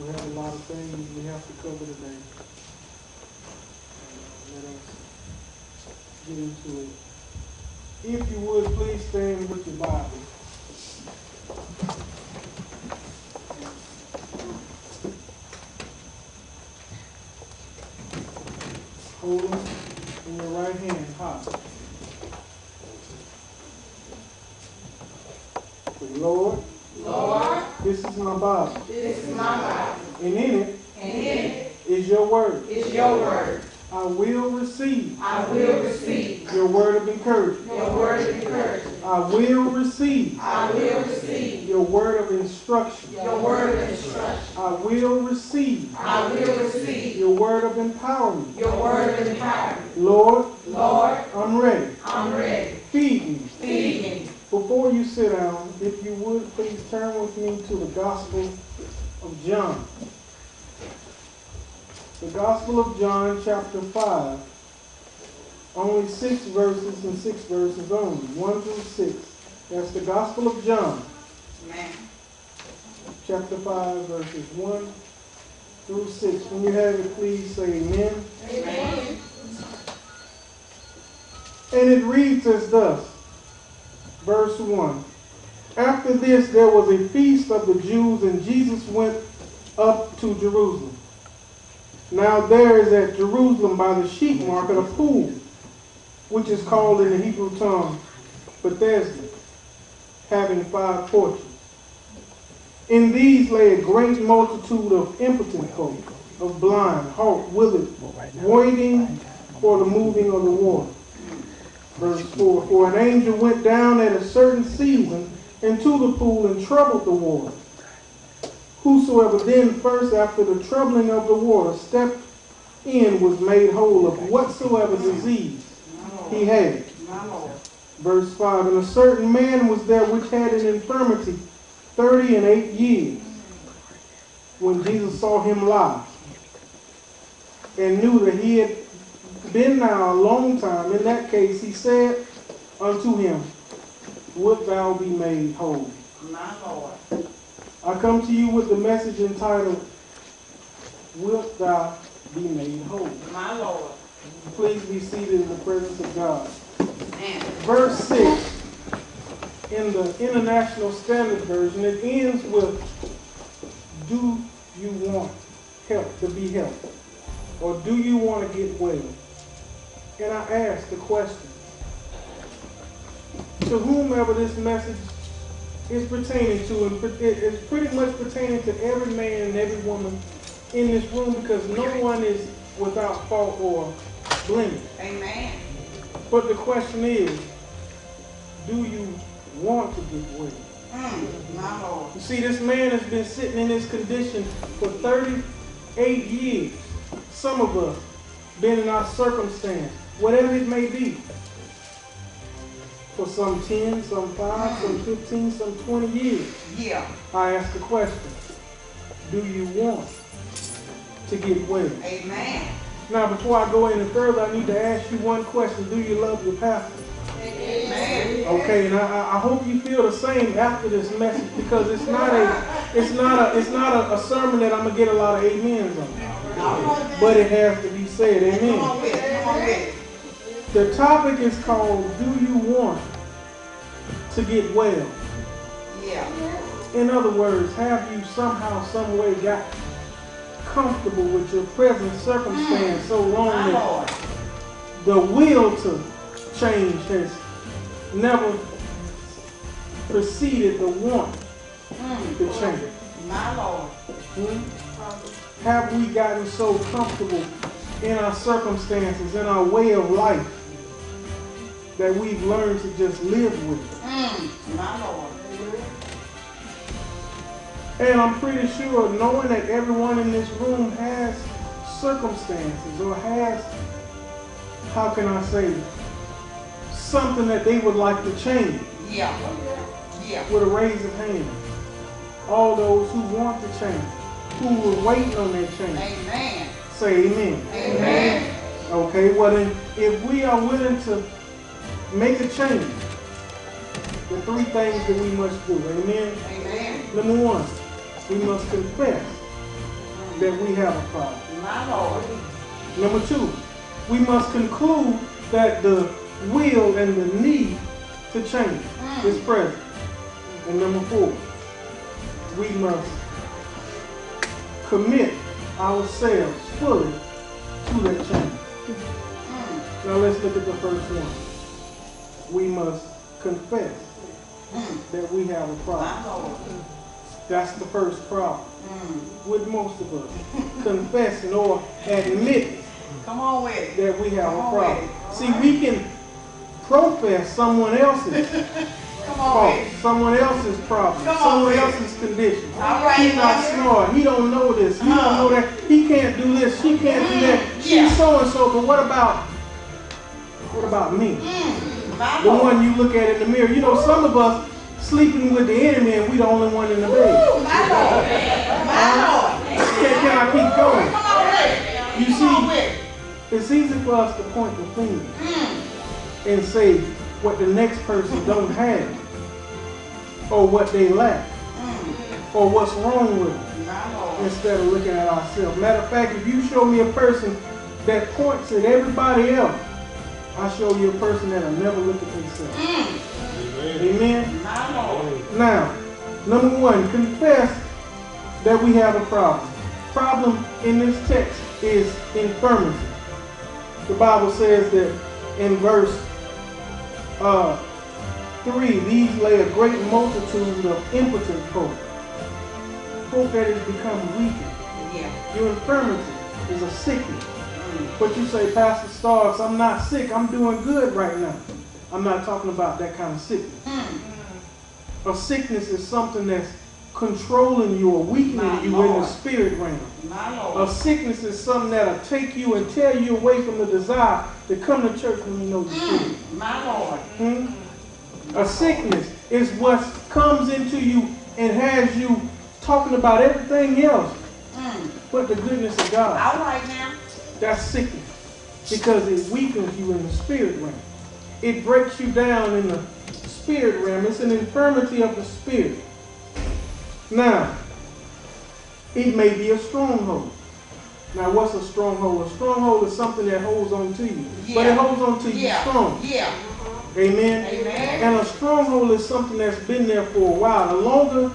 We have a lot of things we have to cover today. Let us get into it. If you would, please stand with your Bible. Hold them in your right hand high. Say, Lord, Lord, this is my Bible. this is my Bible. And in it is your word. Is your word. I will receive I will receive your word of encouragement. your word of encouragement. I will receive I will receive your word of instruction. your word of instruction. I will receive I will receive your word of empowerment. your word of empowerment. Lord, Lord, I'm ready. I'm ready. Feed me. Feed me. Before you sit down, if you would, please turn with me to the Gospel of John. The Gospel of John, chapter 5. Only 6 verses and 6 verses only. 1 through 6. That's the Gospel of John. Amen. Chapter 5, verses 1 through 6. When you have it, please say amen. Amen. And it reads as thus. Verse 1. After this there was a feast of the Jews, and Jesus went up to Jerusalem. Now there is at Jerusalem by the sheep market a pool, which is called in the Hebrew tongue Bethesda, having 5 porches. In these lay a great multitude of impotent folk, of blind, halt, withered, waiting for the moving of the water. Verse 4, for an angel went down at a certain season into the pool and troubled the water. Whosoever then first after the troubling of the water stepped in was made whole of whatsoever disease he had. Verse 5, and a certain man was there which had an infirmity 38 years. When Jesus saw him lie, and knew that he had been now a long time, in that case he said unto him, wilt thou be made whole? My Lord. I come to you with the message entitled, wilt thou be made whole? My Lord. Please be seated in the presence of God. Amen. Verse 6 in the International Standard Version, it ends with, do you want help to be helped? Or do you want to get well? And I ask the question, to whomever this message is pertaining to, and it's pretty much pertaining to every man and every woman in this room, because no one is without fault or blemish. Amen. But the question is, do you want to get well? My Lord. You see, this man has been sitting in this condition for 38 years. Some of us been in our circumstance, whatever it may be. For some 10, some 5, some 15, some 20 years. Yeah. I ask the question, do you want to get well? Amen. Now, before I go any further, I need to ask you one question. Do you love your pastor? Amen. Okay, and I hope you feel the same after this message, because it's not a sermon that I'm gonna get a lot of amens on. But it has to be said, amen. Come on with it. Come on with it. The topic is called, do you want to get well? Yeah. In other words, have you somehow, some way got comfortable with your present circumstance so long My that Lord. the will to change has never preceded the want to change? My Lord. Have we gotten so comfortable in our circumstances, in our way of life, that we've learned to just live with it? My Lord. And I'm pretty sure, knowing that everyone in this room has circumstances or has, how can I say, something that they would like to change. Yeah. Yeah. With a raise of hand. All those who want to change, who were waiting on that change. Amen. Say amen. Amen. Okay, well then, if we are willing to make a change, the 3 things that we must do, amen? Amen. Number 1, we must confess that we have a problem. My Lord. Number 2, we must conclude that the will and the need to change is present. And number 4, we must commit ourselves fully to that change. Now let's look at the first one. We must confess that we have a problem. That's the first problem with most of us. Confessing or admitting that we have a problem. See, we can profess someone else's fault, someone else's problem, someone else's condition. He's not smart. He don't know this. He don't know that. He can't do this. She can't do that. She's so and so. But what about me? The one you look at in the mirror. You know, some of us sleeping with the enemy and we the only one in the bed. Can I keep going? You see, it's easy for us to point the finger and say what the next person don't have, or what they lack, or what's wrong with them, instead of looking at ourselves. Matter of fact, if you show me a person that points at everybody else, I show you a person that'll never look at themselves. Amen? Now, number 1, confess that we have a problem. Problem in this text is infirmity. The Bible says that in verse 3, these lay a great multitude of impotent folk. Folk that has become weakened. Your infirmity is a sickness. But you say, Pastor Starks, I'm not sick. I'm doing good right now. I'm not talking about that kind of sickness. A sickness is something that's controlling you or weakening you in the spirit realm. A sickness is something that'll take you and tear you away from the desire to come to church when you know you should. A sickness is what comes into you and has you talking about everything else but the goodness of God. All right now. That's sickness, because it weakens you in the spirit realm. It breaks you down in the spirit realm. It's an infirmity of the spirit. Now, it may be a stronghold. Now, what's a stronghold? A stronghold is something that holds on to you, but it holds on to you strong. Amen? And a stronghold is something that's been there for a while. The longer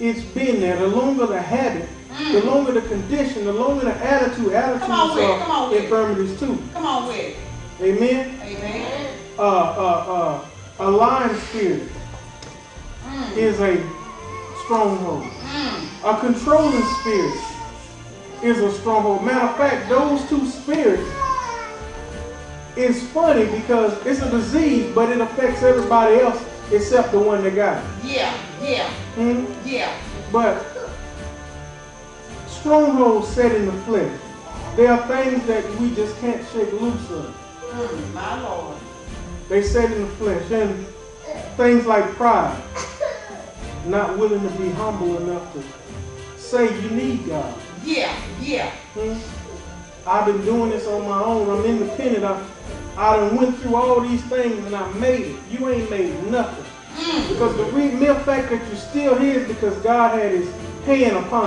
it's been there, the longer the habit, the longer the condition, the longer the attitude. Attitudes are infirmities too. Come on with it. Amen? A lying spirit is a stronghold. A controlling spirit is a stronghold. Matter of fact, those two spirits is funny because it's a disease, but it affects everybody else except the one that got it. But strongholds set in the flesh. There are things that we just can't shake loose of. My Lord. They set in the flesh. And things like pride. Not willing to be humble enough to say you need God. I've been doing this on my own. I'm independent. I done went through all these things and I made it. You ain't made nothing. Because the mere fact that you're still here is because God had his hand upon you.